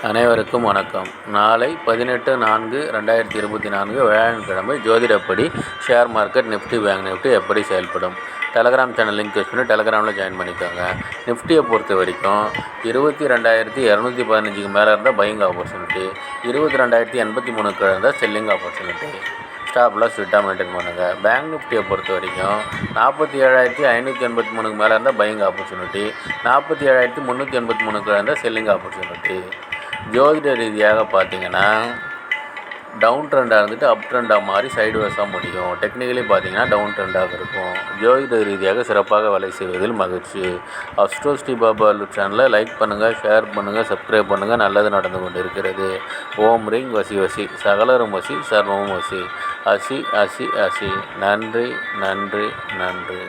அனைவருக்கும் வணக்கம். நாளை 18/4/2024 வியாழக்கிழமை ஜோதிடப்படி share market Nifty bank Nifty எப்படி செயல்படும். டெலகிராம் சேனல் லிங்க் யூஸ் பண்ணி டெலகிராமில் ஜாயின் பண்ணிக்கோங்க. நிஃப்டியை பொறுத்த வரைக்கும் 22,215க்கு மேலே இருந்தால் பையிங் ஆப்பர்ச்சுனிட்டி, 22,083க்கு இருந்தால் செல்லிங் ஆப்பர்ச்சுனிட்டி. ஸ்டாப் லாஸ் ஃபிட்டாக மெயின்டைன் பண்ணுங்கள். பேங்க் நிஃப்டியை பொறுத்த வரைக்கும் 47,583க்கு மேலே இருந்தால் பையிங் ஆப்பர்ச்சுனிட்டி, 47,383க்கு இருந்தால் செல்லிங் ஆப்பர்ச்சுனிட்டி. ஜோதிட ரீதியாக பார்த்தீங்கன்னா டவுன் ட்ரெண்டாக இருந்துட்டு அப் ட்ரெண்டாக மாறி சைடுவேஸாக முடியும். டெக்னிக்கலி பார்த்தீங்கன்னா டவுன் ட்ரெண்டாக இருக்கும். ஜோதிட ரீதியாக சிறப்பாக வேலை செய்வதில் மகிழ்ச்சி. அஸ்ட்ரோ ஸ்ரீ பாபா சேனலை லைக் பண்ணுங்கள், ஷேர் பண்ணுங்கள், சப்ஸ்கிரைப் பண்ணுங்கள். நல்லது நடந்து கொண்டு இருக்கிறது. ஓம் ரீங் வசி வசி, சகலரும் வசி, சர்வமும் வசி, அசி அசி அசி. நன்றி நன்றி நன்றி.